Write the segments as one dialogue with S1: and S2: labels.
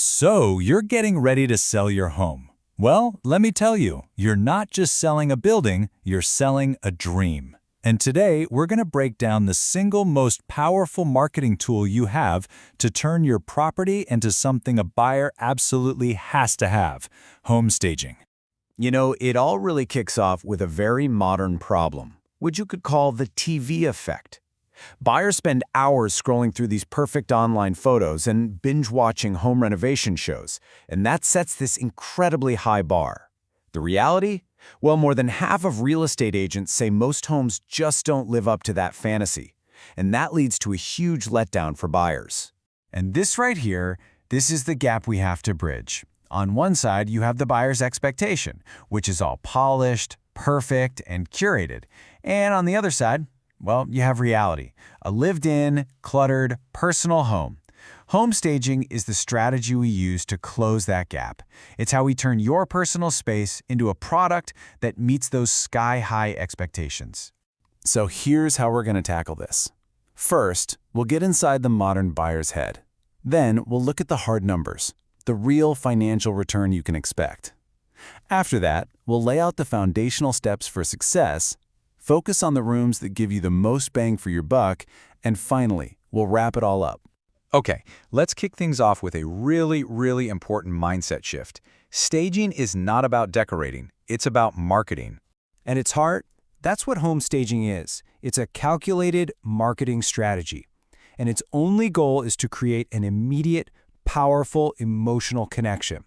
S1: So, you're getting ready to sell your home. Well, let me tell you, you're not just selling a building, you're selling a dream. And today, we're going to break down the single most powerful marketing tool you have to turn your property into something a buyer absolutely has to have: home staging.
S2: You know, it all really kicks off with a very modern problem, which you could call the TV effect. Buyers spend hours scrolling through these perfect online photos and binge-watching home renovation shows, and that sets this incredibly high bar. The reality? Well, more than half of real estate agents say most homes just don't live up to that fantasy, and that leads to a huge letdown for buyers.
S1: And this right here, this is the gap we have to bridge. On one side, you have the buyer's expectation, which is all polished, perfect, and curated. And on the other side, well, you have reality, a lived-in, cluttered, personal home. Home staging is the strategy we use to close that gap. It's how we turn your personal space into a product that meets those sky-high expectations. So here's how we're going to tackle this. First, we'll get inside the modern buyer's head. Then we'll look at the hard numbers, the real financial return you can expect. After that, we'll lay out the foundational steps for success, focus on the rooms that give you the most bang for your buck, and finally, we'll wrap it all up.
S3: Okay, let's kick things off with a really important mindset shift. Staging is not about decorating, it's about marketing.
S4: At its heart, that's what home staging is. It's a calculated marketing strategy. And its only goal is to create an immediate, powerful, emotional connection.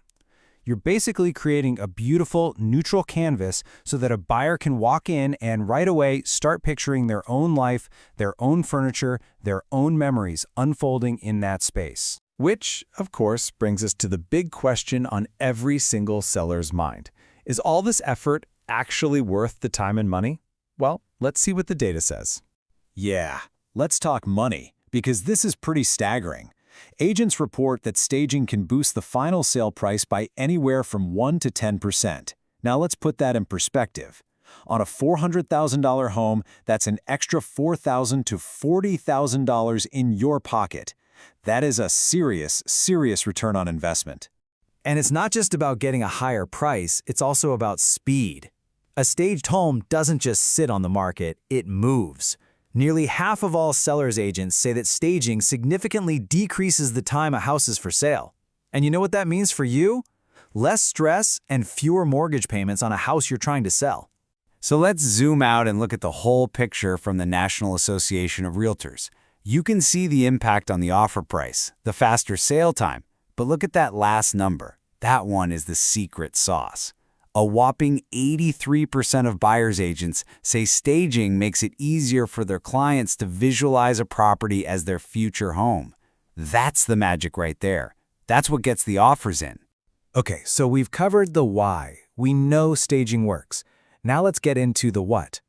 S4: You're basically creating a beautiful, neutral canvas so that a buyer can walk in and right away start picturing their own life, their own furniture, their own memories unfolding in that space.
S1: Which, of course, brings us to the big question on every single seller's mind. Is all this effort actually worth the time and money? Well, let's see what the data says.
S2: Yeah, let's talk money, because this is pretty staggering. Agents report that staging can boost the final sale price by anywhere from 1 to 10%. Now let's put that in perspective. On a $400,000 home, that's an extra $4,000 to $40,000 in your pocket. That is a serious return on investment.
S4: And it's not just about getting a higher price, it's also about speed. A staged home doesn't just sit on the market, it moves. Nearly half of all sellers agents say that staging significantly decreases the time a house is for sale. And you know what that means for you? Less stress and fewer mortgage payments on a house you're trying to sell.
S2: So let's zoom out and look at the whole picture from the National Association of Realtors. You can see the impact on the offer price, the faster sale time, but look at that last number. That one is the secret sauce. A whopping 83% of buyer's agents say staging makes it easier for their clients to visualize a property as their future home. That's the magic right there. That's what gets the offers in.
S4: Okay, so we've covered the why. We know staging works. Now let's get into the what.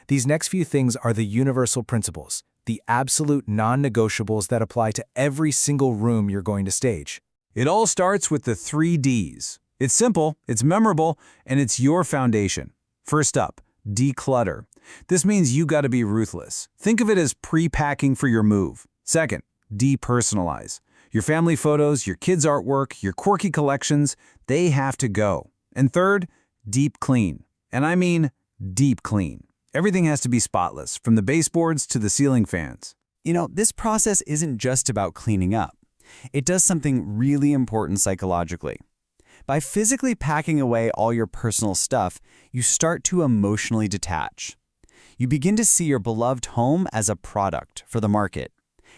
S4: These next few things are the universal principles, the absolute non-negotiables that apply to every single room you're going to stage.
S1: It all starts with the 3 Ds. It's simple, it's memorable, and it's your foundation. First up, declutter. This means you got to be ruthless. Think of it as pre-packing for your move. Second, depersonalize. Your family photos, your kids' artwork, your quirky collections, they have to go. And third, deep clean. And I mean deep clean. Everything has to be spotless, from the baseboards to the ceiling fans.
S2: You know, this process isn't just about cleaning up. It does something really important psychologically. By physically packing away all your personal stuff, you start to emotionally detach. You begin to see your beloved home as a product for the market.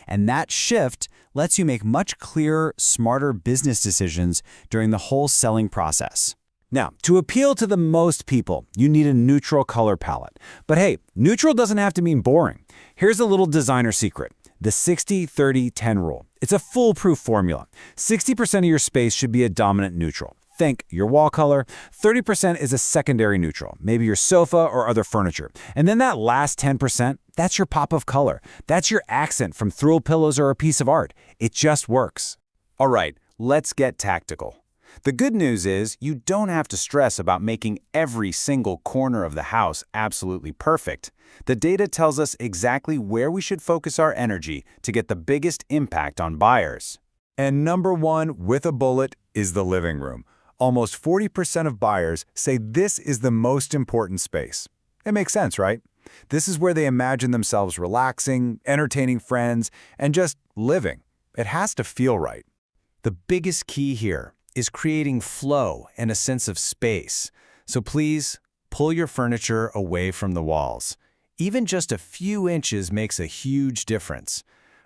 S2: And that shift lets you make much clearer, smarter business decisions during the whole selling process. Now, to appeal to the most people, you need a neutral color palette. But hey, neutral doesn't have to mean boring. Here's a little designer secret. The 60-30-10 rule. It's a foolproof formula. 60% of your space should be a dominant neutral. Think your wall color. 30% is a secondary neutral, maybe your sofa or other furniture. And then that last 10%, that's your pop of color. That's your accent from throw pillows or a piece of art. It just works. All right, let's get tactical. The good news is you don't have to stress about making every single corner of the house absolutely perfect. The data tells us exactly where we should focus our energy to get the biggest impact on buyers.
S3: And number one, with a bullet, is the living room. Almost 40% of buyers say this is the most important space. It makes sense, right? This is where they imagine themselves relaxing, entertaining friends, and just living. It has to feel right.
S4: The biggest key here is creating flow and a sense of space. So please, pull your furniture away from the walls. Even just a few inches makes a huge difference.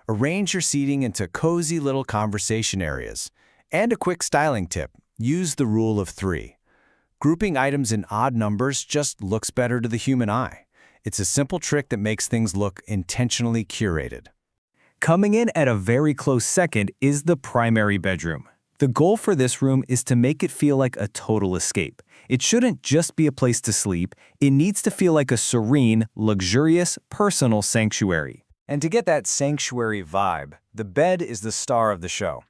S4: Arrange your seating into cozy little conversation areas. And a quick styling tip, use the rule of 3. Grouping items in odd numbers just looks better to the human eye. It's a simple trick that makes things look intentionally curated. Coming in at a very close second is the primary bedroom. The goal for this room is to make it feel like a total escape. It shouldn't just be a place to sleep, it needs to feel like a serene, luxurious, personal sanctuary. And to get that sanctuary vibe, the bed is the star of the show.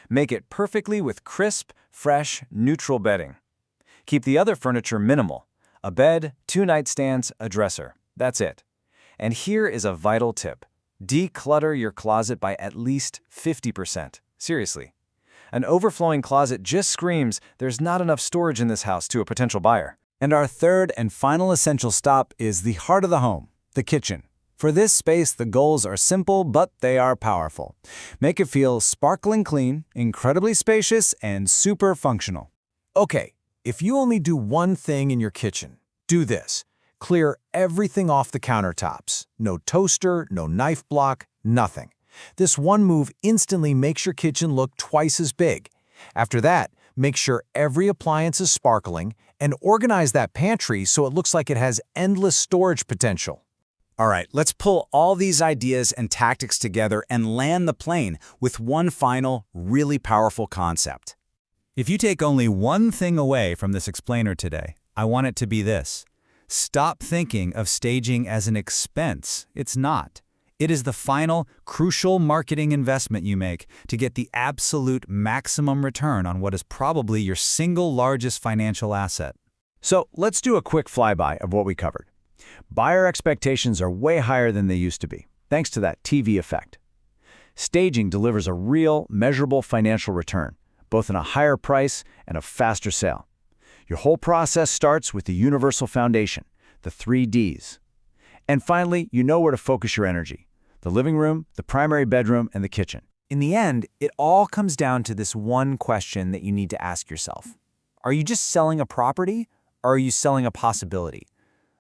S4: Make it perfectly with crisp, fresh, neutral bedding. Keep the other furniture minimal. A bed, 2 nightstands, a dresser. That's it. And here is a vital tip. Declutter your closet by at least 50%. Seriously. An overflowing closet just screams there's not enough storage in this house to a potential buyer.
S2: And our third and final essential stop is the heart of the home, the kitchen. For this space, the goals are simple, but they are powerful. Make it feel sparkling clean, incredibly spacious, and super functional.
S1: Okay, if you only do one thing in your kitchen, do this. Clear everything off the countertops. No toaster, no knife block, nothing. This one move instantly makes your kitchen look twice as big. After that, make sure every appliance is sparkling and organize that pantry so it looks like it has endless storage potential.
S2: All right, let's pull all these ideas and tactics together and land the plane with one final, really powerful concept.
S4: If you take only one thing away from this explainer today, I want it to be this. Stop thinking of staging as an expense. It's not. It is the final, crucial marketing investment you make to get the absolute maximum return on what is probably your single largest financial asset.
S2: So let's do a quick flyby of what we covered. Buyer expectations are way higher than they used to be, thanks to that TV effect. Staging delivers a real, measurable financial return, both in a higher price and a faster sale. Your whole process starts with the universal foundation, the 3 Ds. And finally, you know where to focus your energy: the living room, the primary bedroom, and the kitchen.
S4: In the end, it all comes down to this one question that you need to ask yourself. Are you just selling a property, or are you selling a possibility?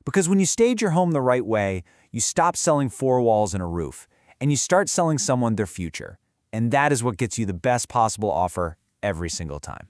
S4: Because when you stage your home the right way, you stop selling 4 walls and a roof, and you start selling someone their future. And that is what gets you the best possible offer every single time.